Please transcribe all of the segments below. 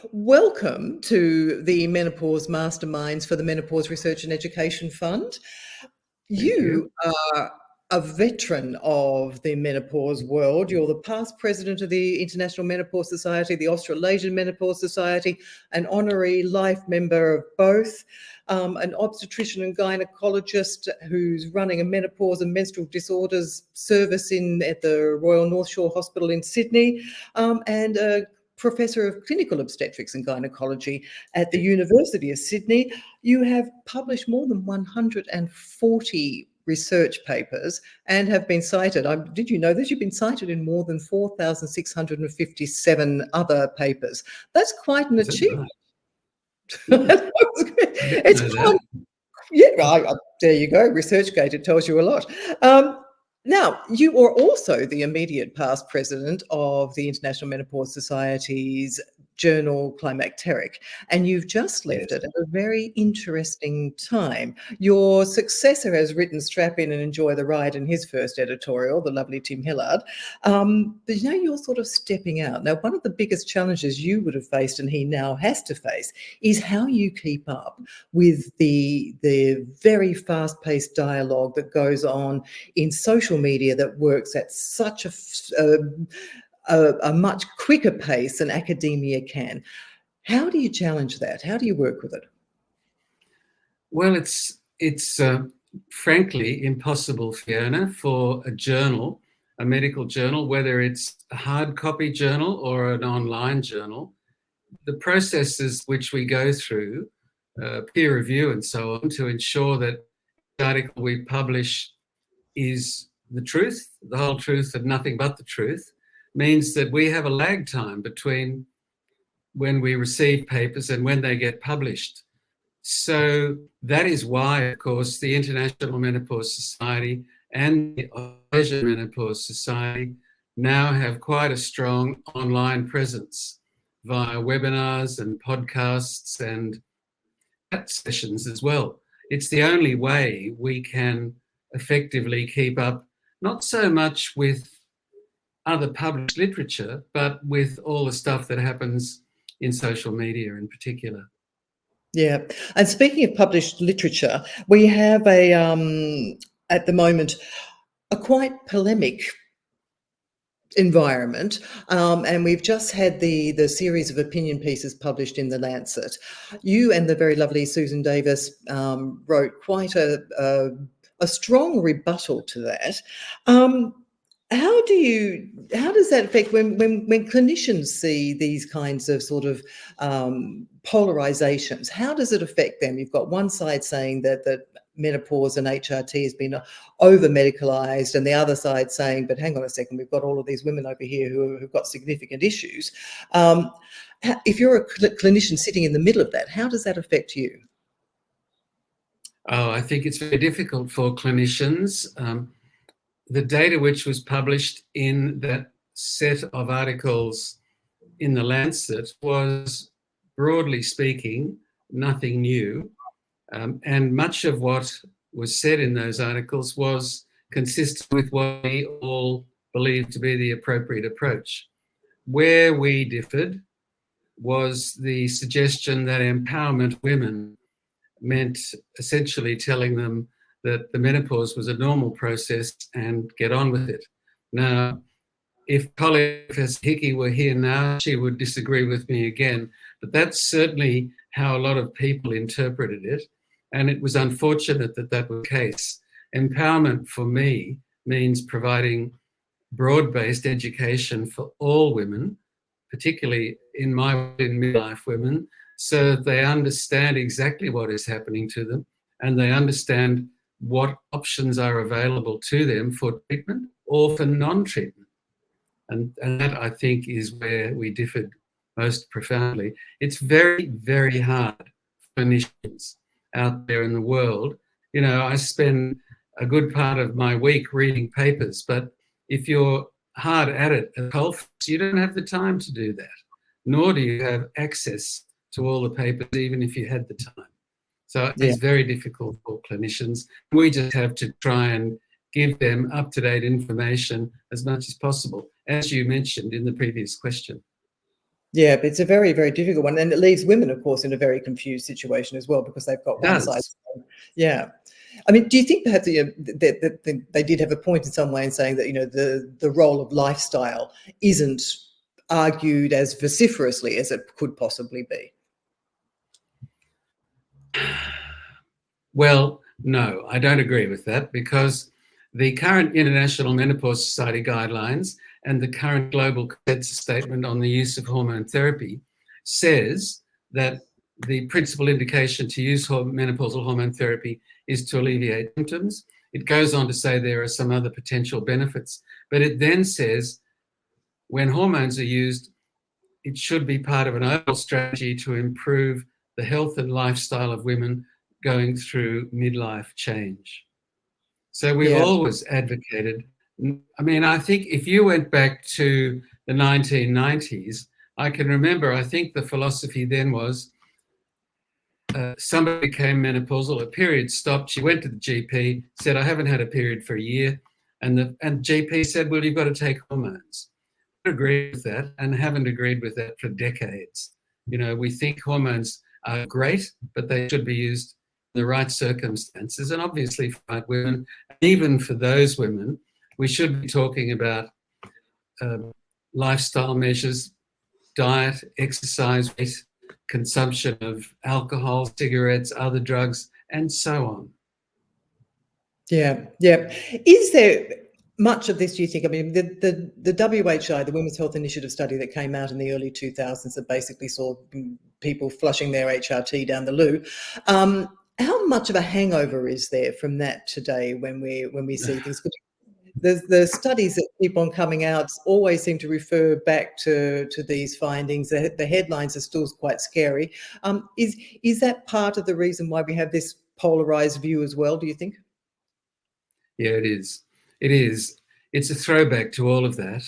Welcome to the Menopause Masterminds for the Menopause Research and Education Fund. You are a veteran of the menopause world. You're the past president of the International Menopause Society, the Australasian Menopause Society, an honorary life member of both, an obstetrician and gynaecologist who's running a menopause and menstrual disorders service at the Royal North Shore Hospital in Sydney, and a Professor of Clinical Obstetrics and Gynaecology at the University of Sydney. You have published more than 140 research papers and have been cited. Did you know that you've been cited in more than 4,657 other papers? That's quite an achievement. It's quite, there you go, ResearchGate, it tells you a lot. Now, you are also the immediate past president of the International Menopause Society's journal Climacteric, and you've just left it at a very interesting time. Your successor has written Strap In and Enjoy the Ride in his first editorial, the lovely Tim Hillard. But now you're sort of stepping out. Now, one of the biggest challenges you would have faced and he now has to face is how you keep up with the very fast-paced dialogue that goes on in social media that works at such a much quicker pace than academia can. How do you challenge that? How do you work with it? Well, it's frankly impossible, Fiona, for a journal, a medical journal, whether it's a hard copy journal or an online journal. The processes which we go through, peer review and so on, to ensure that the article we publish is the truth, the whole truth and nothing but the truth, means that we have a lag time between when we receive papers and when they get published. So that is why, of course, the International Menopause Society and the Australasian Menopause Society now have quite a strong online presence via webinars and podcasts and chat sessions as well. It's the only way we can effectively keep up, not so much with other published literature, but with all the stuff that happens in social media in particular. Yeah, and speaking of published literature, we have at the moment a quite polemic environment, and we've just had the series of opinion pieces published in The Lancet. You and the very lovely Susan Davis wrote quite a strong rebuttal to that. How does that affect when clinicians see these kinds of sort of polarizations? How does it affect them? You've got one side saying that menopause and HRT has been over-medicalised, and the other side saying, but hang on a second, we've got all of these women over here who've got significant issues. If you're a clinician sitting in the middle of that, how does that affect you? Oh, I think it's very difficult for clinicians. The data which was published in that set of articles in The Lancet was, broadly speaking, nothing new. And much of what was said in those articles was consistent with what we all believe to be the appropriate approach. Where we differed was the suggestion that empowerment women meant essentially telling them that the menopause was a normal process and get on with it. Now, if colleague Professor Hickey were here now, she would disagree with me again, but that's certainly how a lot of people interpreted it. And it was unfortunate that that was the case. Empowerment for me means providing broad-based education for all women, particularly in midlife women, so that they understand exactly what is happening to them and they understand what options are available to them for treatment or for non-treatment. And that, I think, is where we differed most profoundly. It's very, very hard for clinicians out there in the world. You know, I spend a good part of my week reading papers, but if you're hard at it at Coalface, you don't have the time to do that, nor do you have access to all the papers, even if you had the time. So it's very difficult for clinicians. We just have to try and give them up-to-date information as much as possible, as you mentioned in the previous question. Yeah, but it's a very, very difficult one, and it leaves women, of course, in a very confused situation as well because they've got It one size. does. Yeah. I mean, do you think perhaps that they did have a point in some way in saying that, the role of lifestyle isn't argued as vociferously as it could possibly be? Well, no, I don't agree with that, because the current International Menopause Society guidelines and the current global consensus statement on the use of hormone therapy says that the principal indication to use menopausal hormone therapy is to alleviate symptoms. It goes on to say there are some other potential benefits, but it then says when hormones are used, it should be part of an overall strategy to improve the health and lifestyle of women going through midlife change. So we've Yeah. always advocated. I mean, I think if you went back to the 1990s, I can remember, I think the philosophy then was somebody became menopausal, a period stopped, she went to the GP, said, I haven't had a period for a year. And the GP said, well, you've got to take hormones. Agreed with that and haven't agreed with that for decades. We think hormones are great, but they should be used in the right circumstances. And obviously for women, even for those women, we should be talking about lifestyle measures, diet, exercise, weight, consumption of alcohol, cigarettes, other drugs, and so on. Yeah, yeah. Is there much of this, do you think? I mean, the WHI, the Women's Health Initiative study that came out in the early 2000s that basically saw people flushing their HRT down the loo. How much of a hangover is there from that today when we see things? The studies that keep on coming out always seem to refer back to these findings. The headlines are still quite scary. Is that part of the reason why we have this polarized view as well, do you think? Yeah, it is. It is. It's a throwback to all of that.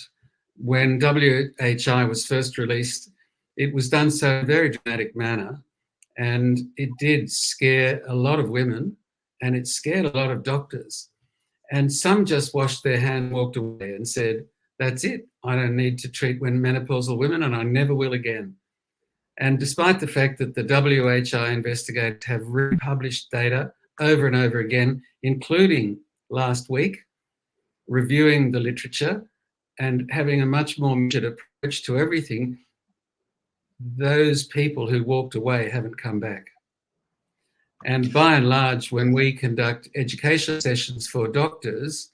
When WHI was first released, it was done so in a very dramatic manner, and it did scare a lot of women, and it scared a lot of doctors. And some just washed their hand, walked away and said, that's it. I don't need to treat menopausal women, and I never will again. And despite the fact that the WHI investigators have republished data over and over again, including last week, reviewing the literature and having a much more measured approach to everything, those people who walked away haven't come back. And by and large, when we conduct education sessions for doctors,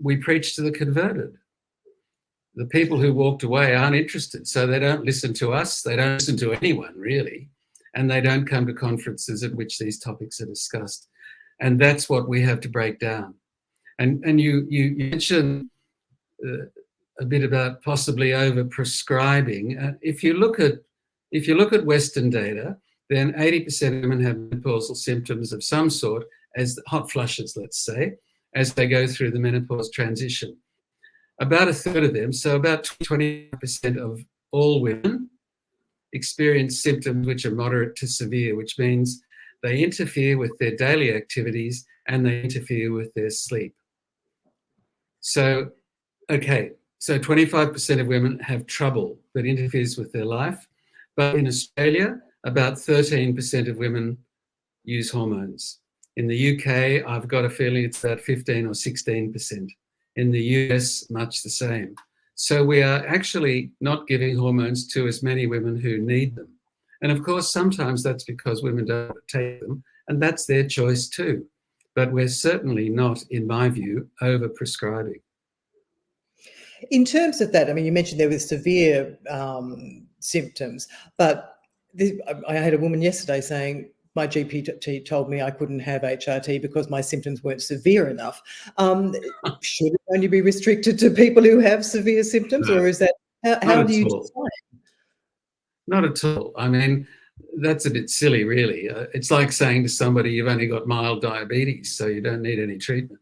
we preach to the converted. The people who walked away aren't interested, so they don't listen to us, they don't listen to anyone really, and they don't come to conferences at which these topics are discussed. And that's what we have to break down. And you mentioned a bit about possibly over-prescribing. If you look at Western data, then 80% of women have menopausal symptoms of some sort, as hot flushes, let's say, as they go through the menopause transition. About a third of them, so about 20% of all women, experience symptoms which are moderate to severe, which means they interfere with their daily activities and they interfere with their sleep. So, okay, so 25% of women have trouble that interferes with their life, but in Australia, about 13% of women use hormones. In the UK, I've got a feeling it's about 15 or 16%. In the US, much the same. So we are actually not giving hormones to as many women who need them. And of course, sometimes that's because women don't take them, and that's their choice too. But we're certainly not, in my view, over-prescribing. In terms of that, I mean, you mentioned there were severe symptoms, but I had a woman yesterday saying, my GP told me I couldn't have HRT because my symptoms weren't severe enough. Should it only be restricted to people who have severe symptoms, No, or is that, how do you decide? Not at all. I mean, that's a bit silly, really. It's like saying to somebody, you've only got mild diabetes, so you don't need any treatment.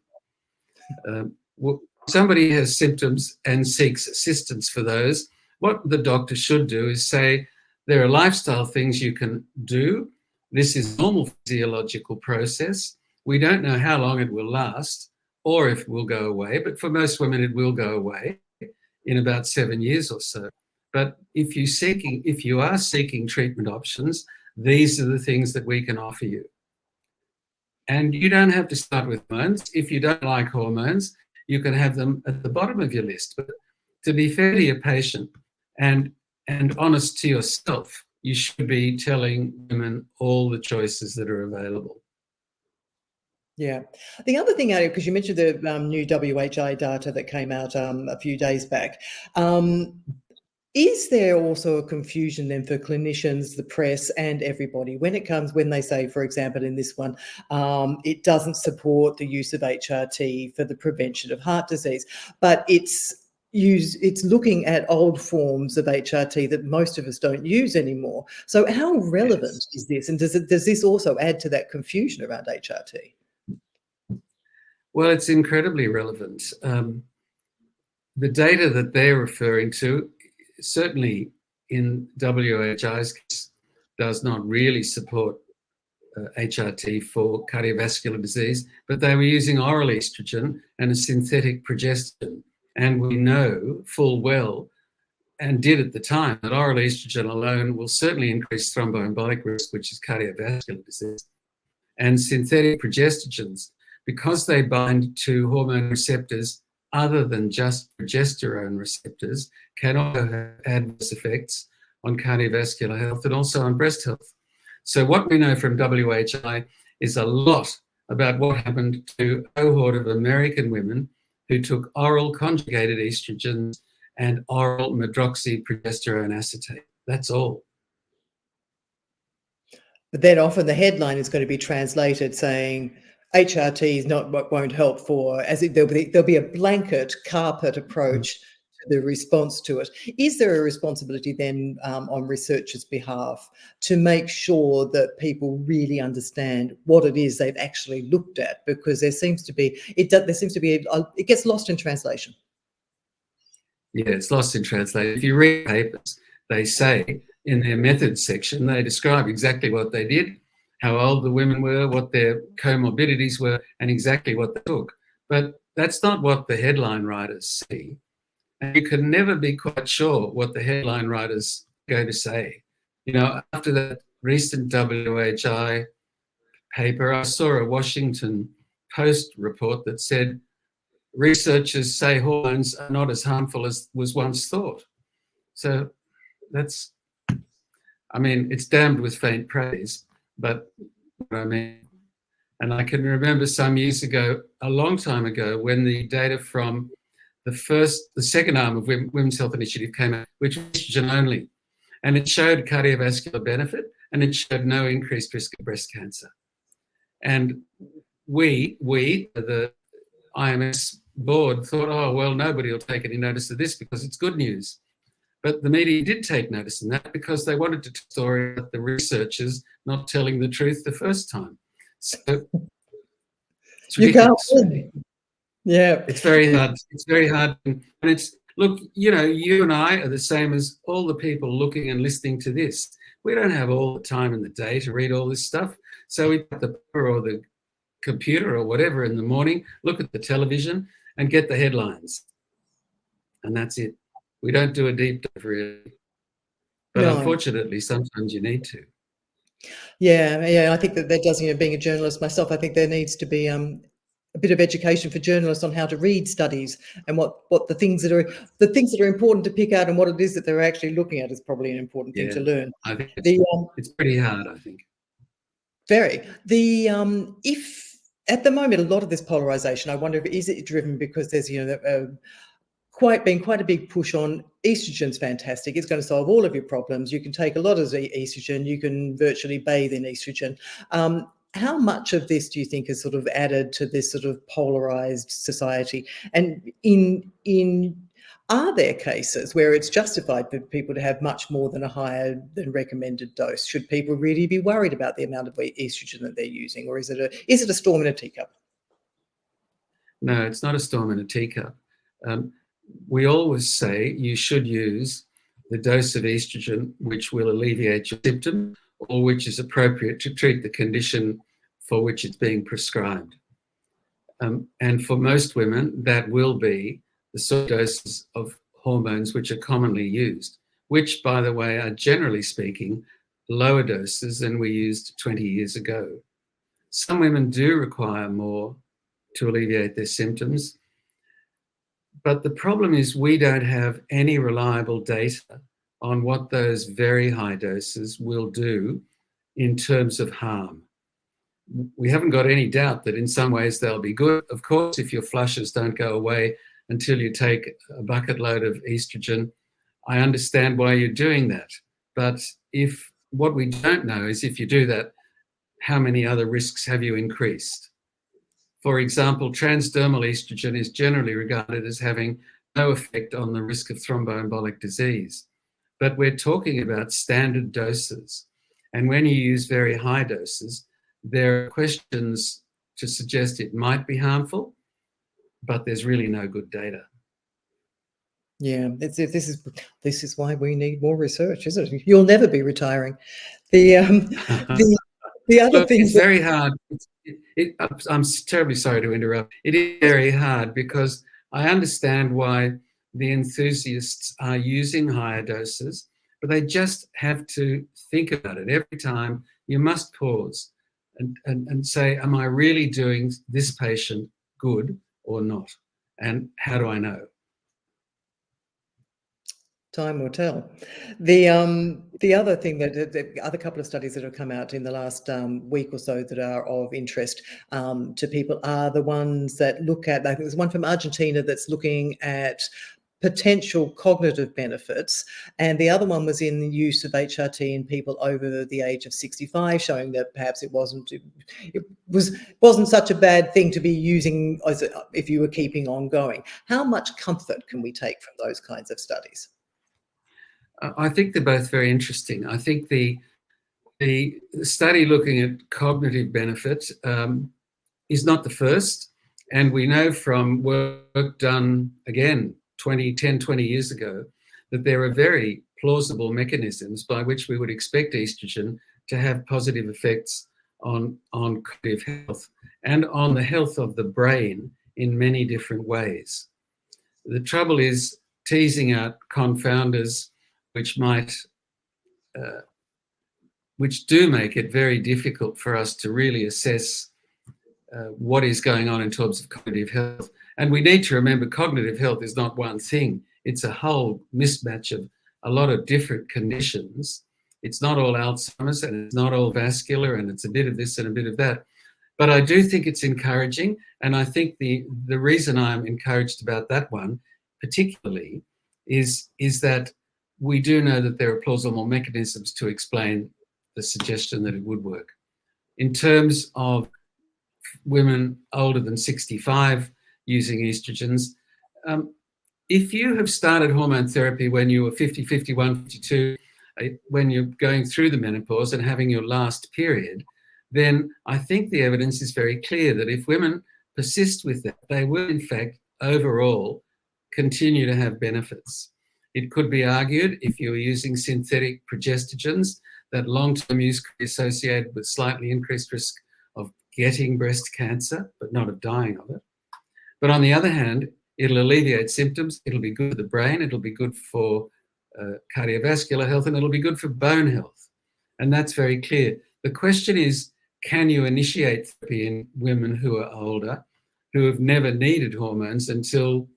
Somebody has symptoms and seeks assistance for those. What the doctor should do is say, there are lifestyle things you can do. This is a normal physiological process. We don't know how long it will last or if it will go away, but for most women it will go away in about 7 years or so. But if you are seeking treatment options, these are the things that we can offer you. And you don't have to start with hormones. If you don't like hormones, you can have them at the bottom of your list. But to be fair to your patient and honest to yourself, you should be telling women all the choices that are available. Yeah. The other thing, because you mentioned the new WHI data that came out a few days back, is there also a confusion then for clinicians, the press, and everybody when they say, for example, in this one, it doesn't support the use of HRT for the prevention of heart disease, but it's looking at old forms of HRT that most of us don't use anymore. So how relevant is this? And does this also add to that confusion around HRT? Well, it's incredibly relevant. The data that they're referring to, certainly in WHI's case, does not really support HRT for cardiovascular disease, but they were using oral estrogen and a synthetic progestin. And we know full well, and did at the time, that oral estrogen alone will certainly increase thromboembolic risk, which is cardiovascular disease. And synthetic progestogens, because they bind to hormone receptors other than just progesterone receptors, can also have adverse effects on cardiovascular health and also on breast health. So what we know from WHI is a lot about what happened to a cohort of American women who took oral conjugated estrogens and oral medroxyprogesterone acetate. That's all. But then often the headline is going to be translated saying HRT is not what won't help for, as if there'll be a blanket carpet approach to the response to it. Is there a responsibility then on researchers' behalf to make sure that people really understand what it is they've actually looked at? Because it gets lost in translation. Yeah, it's lost in translation. If you read papers, they say in their methods section, they describe exactly what they did, how old the women were, what their comorbidities were, and exactly what they took. But that's not what the headline writers see. And you can never be quite sure what the headline writers are going to say. You know, after that recent WHI paper, I saw a Washington Post report that said, researchers say hormones are not as harmful as was once thought. So that's, I mean, it's damned with faint praise, but I mean, and I can remember some years ago, a long time ago, when the data from the second arm of Women's Health Initiative came out, which was estrogen only, and it showed cardiovascular benefit and it showed no increased risk of breast cancer. And we, the IMS board, thought, oh, well, nobody will take any notice of this because it's good news. But the media did take notice of that because they wanted to story about the researchers not telling the truth the first time. So it's ridiculous. You can't. Yeah. It's very hard. It's very hard. And it's, look, you know, you and I are the same as all the people looking and listening to this. We don't have all the time in the day to read all this stuff. So we put the paper or the computer or whatever in the morning, look at the television and get the headlines. And that's it. We don't do a deep dive really. But No. Unfortunately, sometimes you need to. Yeah. I think that does, being a journalist myself, I think there needs to be a bit of education for journalists on how to read studies and what the things that are important to pick out and what it is that they're actually looking at is probably an important thing to learn. I think it's pretty hard, I think. Very. If at the moment a lot of this polarization, I wonder, is it driven because there's been quite a big push on estrogen's fantastic. It's going to solve all of your problems. You can take a lot of estrogen. You can virtually bathe in estrogen. How much of this do you think has sort of added to this sort of polarized society? And are there cases where it's justified for people to have much more than a higher than recommended dose? Should people really be worried about the amount of estrogen that they're using, or is it a storm in a teacup? No, it's not a storm in a teacup. We always say you should use the dose of estrogen which will alleviate your symptom or which is appropriate to treat the condition for which it's being prescribed. And for most women, that will be the sort of doses of hormones which are commonly used. which, by the way, are generally speaking lower doses than we used 20 years ago. Some women do require more to alleviate their symptoms, but the problem is we don't have any reliable data on what those very high doses will do in terms of harm. We haven't got any doubt that in some ways they'll be good. Of course, if your flushes don't go away until you take a bucket load of estrogen, I understand why you're doing that. But if what we don't know is if you do that, how many other risks have you increased? For example, transdermal estrogen is generally regarded as having no effect on the risk of thromboembolic disease. But we're talking about standard doses. And when you use very high doses, there are questions to suggest it might be harmful, but there's really no good data. Yeah, this is why we need more research, isn't it? You'll never be retiring. The other Look, thing it's very hard. I'm terribly sorry to interrupt. It is very hard because I understand why the enthusiasts are using higher doses, but they just have to think about it. Every time you must pause and say, am I really doing this patient good or not? And how do I know? Time will tell. The other thing that the other couple of studies that have come out in the last week or so that are of interest to people are the ones that look at, I think there's one from Argentina that's looking at potential cognitive benefits, and the other one was in the use of HRT in people over the age of 65, showing that perhaps it wasn't such a bad thing to be using as if you were keeping on going. How much comfort can we take from those kinds of studies? I think they're both very interesting. I think the study looking at cognitive benefit is not the first, and we know from work done, again, 20 years ago, that there are very plausible mechanisms by which we would expect estrogen to have positive effects on cognitive health and on the health of the brain in many different ways. The trouble is teasing out confounders which do make it very difficult for us to really assess what is going on in terms of cognitive health. And we need to remember cognitive health is not one thing. It's a whole mismatch of a lot of different conditions. It's not all Alzheimer's and it's not all vascular and it's a bit of this and a bit of that. But I do think it's encouraging. And I think the reason I'm encouraged about that one particularly is that we do know that there are plausible mechanisms to explain the suggestion that it would work. In terms of women older than 65 using estrogens, if you have started hormone therapy when you were 50, 51, 52, when you're going through the menopause and having your last period, then I think the evidence is very clear that if women persist with that, they will in fact overall continue to have benefits. It could be argued, if you're using synthetic progestogens, that long-term use could be associated with slightly increased risk of getting breast cancer, but not of dying of it. But on the other hand, it'll alleviate symptoms, it'll be good for the brain, it'll be good for cardiovascular health, and it'll be good for bone health. And that's very clear. The question is, can you initiate therapy in women who are older, who have never needed hormones until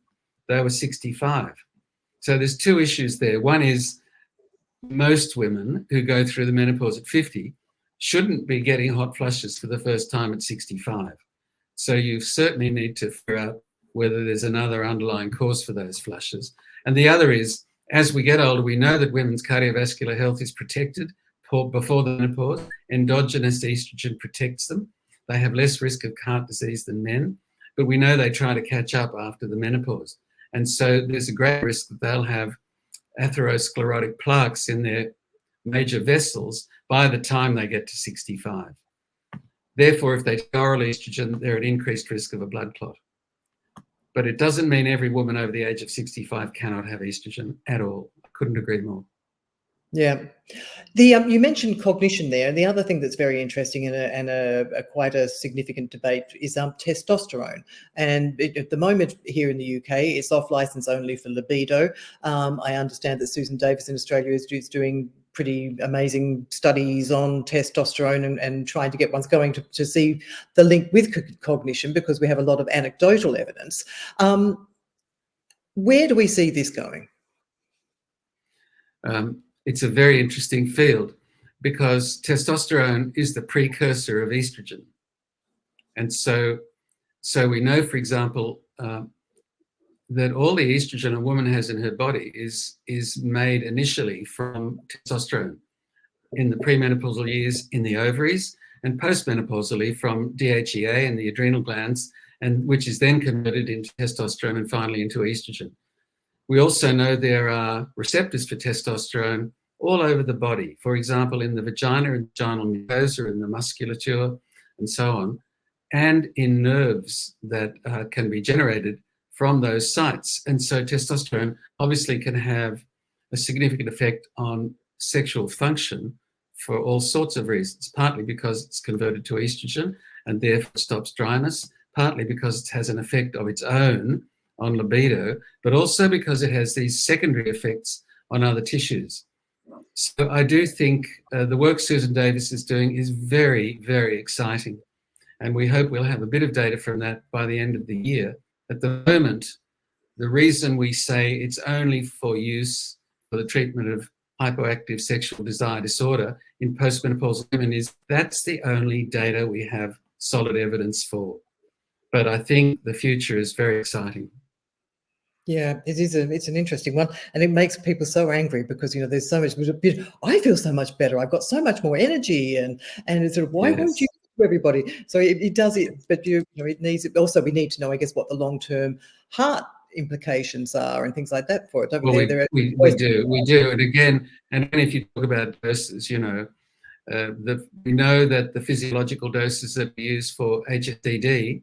they were 65? So there's two issues there. One is most women who go through the menopause at 50 shouldn't be getting hot flushes for the first time at 65. So you certainly need to figure out whether there's another underlying cause for those flushes. And the other is, as we get older, we know that women's cardiovascular health is protected before the menopause. Endogenous estrogen protects them. They have less risk of heart disease than men, but we know they try to catch up after the menopause. And so there's a great risk that they'll have atherosclerotic plaques in their major vessels by the time they get to 65. Therefore, if they take oral estrogen, they're at increased risk of a blood clot. But it doesn't mean every woman over the age of 65 cannot have estrogen at all. I couldn't agree more. Yeah. You mentioned cognition there, and the other thing that's very interesting and a quite a significant debate is testosterone. And at the moment here in the UK, it's off license only for libido. I understand that Susan Davis in Australia is doing pretty amazing studies on testosterone and trying to get ones going to see the link with cognition, because we have a lot of anecdotal evidence. Where do we see this going? It's a very interesting field, because testosterone is the precursor of estrogen. And so we know, for example, that all the estrogen a woman has in her body is made initially from testosterone in the premenopausal years in the ovaries, and postmenopausally from DHEA in the adrenal glands, and which is then converted into testosterone and finally into estrogen. We also know there are receptors for testosterone all over the body, for example, in the vagina and vaginal mucosa, in the musculature, and so on, and in nerves that can be generated from those sites. And so testosterone obviously can have a significant effect on sexual function for all sorts of reasons, partly because it's converted to estrogen and therefore stops dryness, partly because it has an effect of its own on libido, but also because it has these secondary effects on other tissues. So I do think the work Susan Davis is doing is very, very exciting. And we hope we'll have a bit of data from that by the end of the year. At the moment, the reason we say it's only for use for the treatment of hypoactive sexual desire disorder in postmenopausal women is that's the only data we have solid evidence for. But I think the future is very exciting. Yeah, it's an interesting one, and it makes people so angry because there's so much. I feel so much better. I've got so much more energy, and it's sort of, why won't you to everybody? So it does it, but it needs it. Also, we need to know, I guess, what the long-term heart implications are and things like that for it. Don't we? Well, we do, and again, if you talk about doses, we know that the physiological doses that we use for HSCD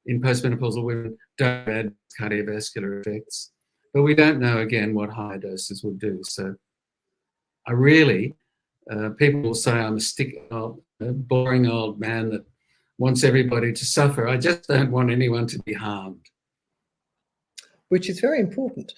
in postmenopausal women don't add cardiovascular effects, but we don't know again what higher doses will do. So I really, people will say I'm a boring old man that wants everybody to suffer. I just don't want anyone to be harmed. Which is very important.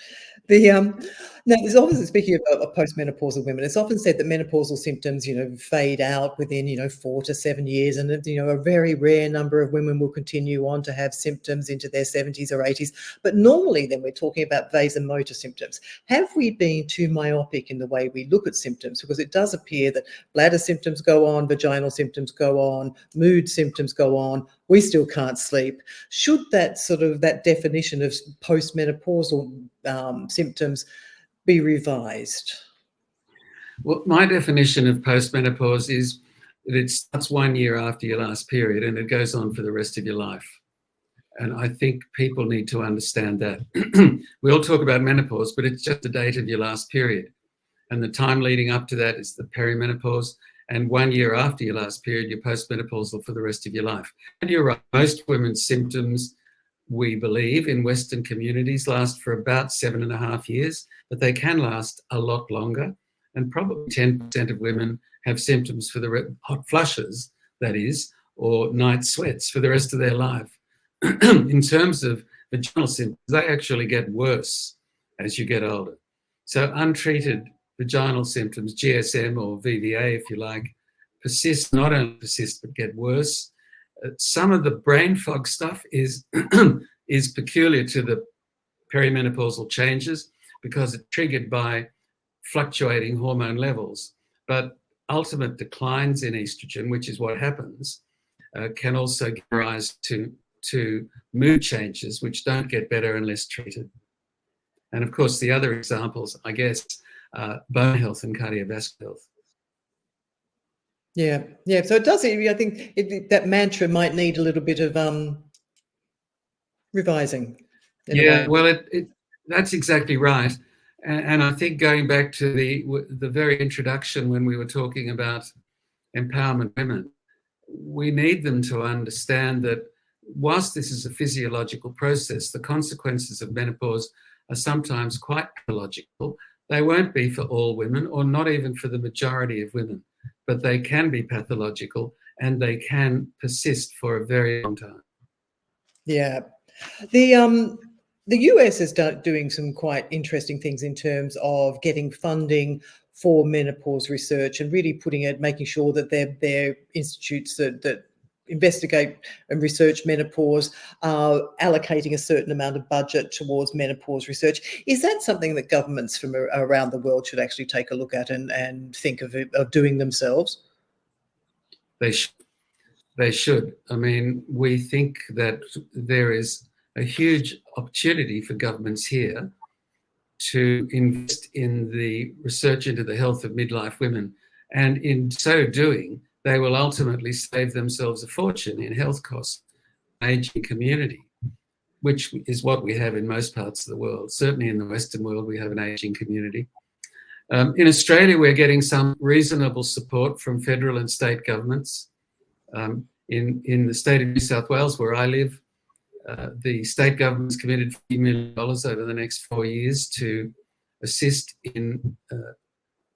Now, there's obviously, speaking of postmenopausal women, it's often said that menopausal symptoms, fade out within, 4 to 7 years, and a very rare number of women will continue on to have symptoms into their 70s or 80s. But normally, then we're talking about vasomotor symptoms. Have we been too myopic in the way we look at symptoms? Because it does appear that bladder symptoms go on, vaginal symptoms go on, mood symptoms go on. We still can't sleep. Should that definition of postmenopausal symptoms be revised? Well, my definition of postmenopause is that it starts 1 year after your last period and it goes on for the rest of your life. And I think people need to understand that. We all talk about menopause, but it's just the date of your last period. And the time leading up to that is the perimenopause. And 1 year after your last period, you're postmenopausal for the rest of your life. And you're right, most women's symptoms, we believe, in Western communities last for about 7.5 years, but they can last a lot longer. And probably 10% of women have symptoms for the hot flushes, that is, or night sweats for the rest of their life. In terms of vaginal symptoms, they actually get worse as you get older. So untreated vaginal symptoms, GSM or VVA, if you like, not only persist, but get worse. Some of the brain fog stuff is peculiar to the perimenopausal changes because it's triggered by fluctuating hormone levels. But ultimate declines in estrogen, which is what happens, can also give rise to mood changes, which don't get better unless treated. And of course, the other examples, I guess, bone health and cardiovascular health. Yeah. So it does. I think that mantra might need a little bit of revising. Yeah, well, that's exactly right. And I think going back to the very introduction when we were talking about empowerment women, we need them to understand that whilst this is a physiological process, the consequences of menopause are sometimes quite pathological. They won't be for all women, or not even for the majority of women, but they can be pathological and they can persist for a very long time. Yeah. The US is doing some quite interesting things in terms of getting funding for menopause research and really making sure that their institutes that investigate and research menopause are allocating a certain amount of budget towards menopause research. Is that something that governments from around the world should actually take a look at and think of doing themselves? They should. I mean, we think that there is a huge opportunity for governments here to invest in the research into the health of midlife women. And in so doing, they will ultimately save themselves a fortune in health costs, aging community, which is what we have in most parts of the world. Certainly in the Western world, we have an aging community. In Australia, we're getting some reasonable support from federal and state governments. In the state of New South Wales, where I live, the state government's committed $50 million over the next 4 years to assist in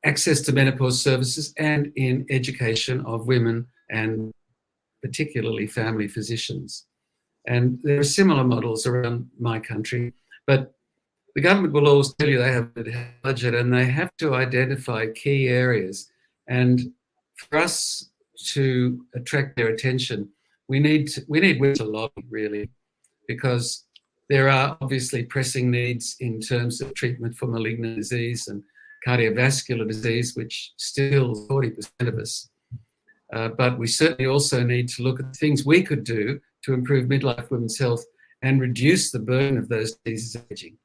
access to menopause services and in education of women and particularly family physicians. And there are similar models around my country, but the government will always tell you they have a budget and they have to identify key areas. And for us to attract their attention, we need women to lobby, really, because there are obviously pressing needs in terms of treatment for malignant disease and cardiovascular disease, which still 40% of us. But we certainly also need to look at things we could do to improve midlife women's health and reduce the burden of those diseases aging.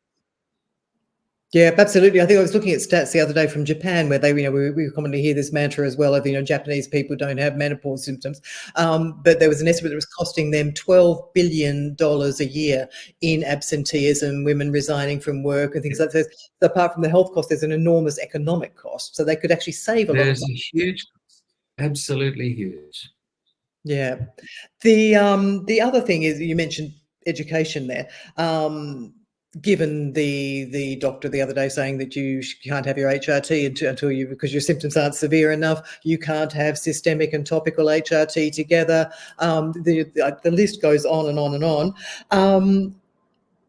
Yeah, absolutely. I think I was looking at stats the other day from Japan, where they, we commonly hear this mantra as well of, Japanese people don't have menopause symptoms. But there was an estimate that was costing them $12 billion a year in absenteeism, women resigning from work and things like that. So apart from the health cost, there's an enormous economic cost. So they could actually save a lot of money. There's a huge cost, absolutely huge. Yeah. The other thing is, you mentioned education there. Given the doctor the other day saying that you can't have your HRT until because your symptoms aren't severe enough, you can't have systemic and topical HRT together. The list goes on and on and on.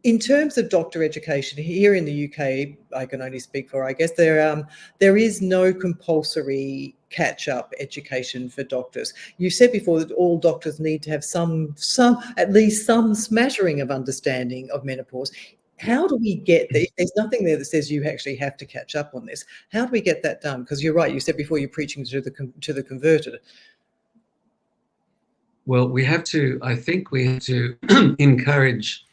In terms of doctor education here in the UK, I can only speak for, I guess, there is no compulsory catch-up education for doctors. You said before that all doctors need to have at least some smattering of understanding of menopause. How do we get there? There's nothing there that says you actually have to catch up on this. How do we get that done? Because you're right, you said before you're preaching to the converted. Well, I think we have to encourage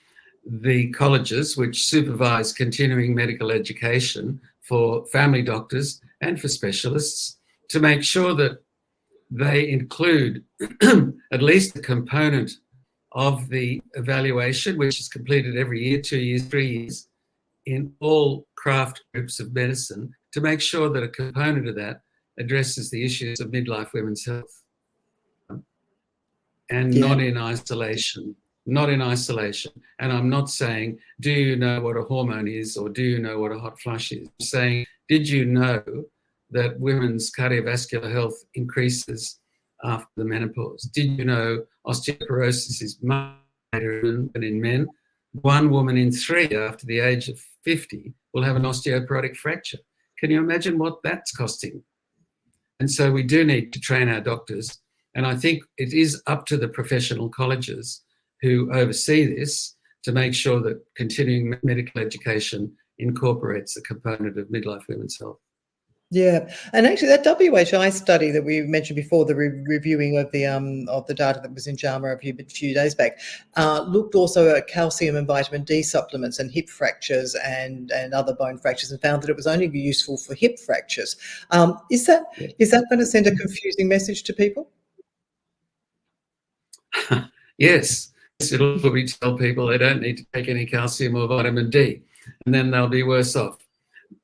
the colleges which supervise continuing medical education for family doctors and for specialists to make sure that they include at least a component of the evaluation, which is completed every year, 2 years, 3 years, in all craft groups of medicine, to make sure that a component of that addresses the issues of midlife women's health. And not in isolation. And I'm not saying, do you know what a hormone is or do you know what a hot flush is? I'm saying, did you know that women's cardiovascular health increases after the menopause? Did you know osteoporosis is much greater than in men? 1 woman in 3 after the age of 50 will have an osteoporotic fracture. Can you imagine what that's costing? And so we do need to train our doctors. And I think it is up to the professional colleges who oversee this to make sure that continuing medical education incorporates the component of midlife women's health. Yeah, and actually that WHI study that we mentioned before, the reviewing of the data that was in JAMA a few days back, looked also at calcium and vitamin D supplements and hip fractures and other bone fractures, and found that it was only useful for hip fractures. Is that going to send a confusing message to people? Yes, it'll probably tell people they don't need to take any calcium or vitamin D, and then they'll be worse off.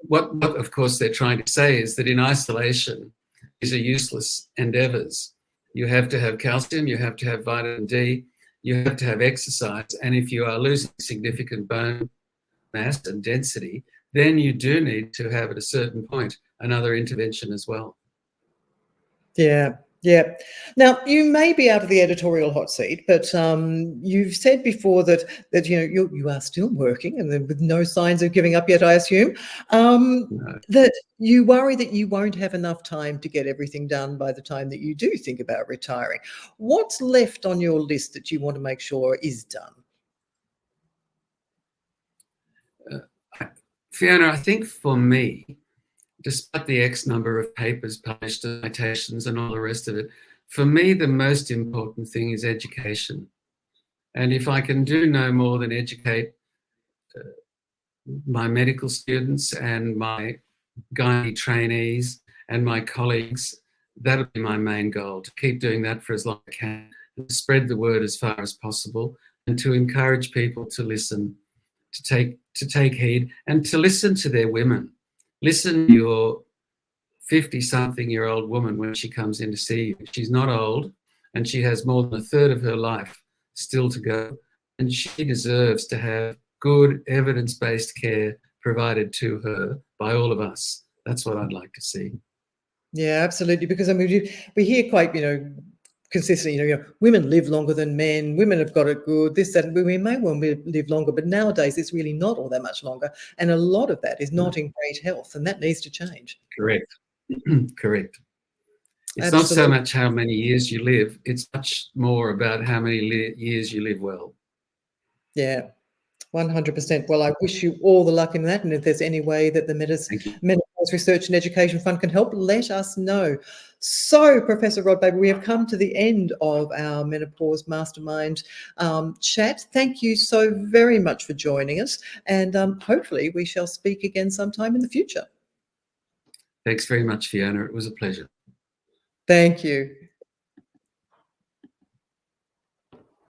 What of course they're trying to say is that in isolation, these are useless endeavors. You have to have calcium, you have to have vitamin D, you have to have exercise, and if you are losing significant bone mass and density, then you do need to have at a certain point another intervention as well. Yeah, yeah. Now, you may be out of the editorial hot seat, but you've said before that you are still working, and with no signs of giving up yet, I assume. No. That you worry that you won't have enough time to get everything done by the time that you do think about retiring. What's left on your list that you want to make sure is done? Fiona, I think for me, despite the X number of papers published, citations and all the rest of it, for me, the most important thing is education. And if I can do no more than educate my medical students and my gynae trainees and my colleagues, that'll be my main goal, to keep doing that for as long as I can, to spread the word as far as possible, and to encourage people to listen, to take heed, and to listen to their women. Listen to your 50-something-year-old woman when she comes in to see you. She's not old, and she has more than a third of her life still to go, and she deserves to have good evidence-based care provided to her by all of us. That's what I'd like to see. Yeah, absolutely. Because I mean, we hear quite, consistently, women live longer than men. Women have got it good. This, that, we may well live longer, but nowadays it's really not all that much longer, and a lot of that is not in great health, and that needs to change. Correct. Correct. It's Absolutely. not so much how many years you live, it's much more about how many years you live well. Yeah, 100%. Well, I wish you all the luck in that, and if there's any way that the Menopause Research and Education Fund can help, let us know. So, Professor Rod Babey, we have come to the end of our Menopause Mastermind chat. Thank you so very much for joining us, and hopefully we shall speak again sometime in the future. Thanks very much, Fiona. It was a pleasure. Thank you.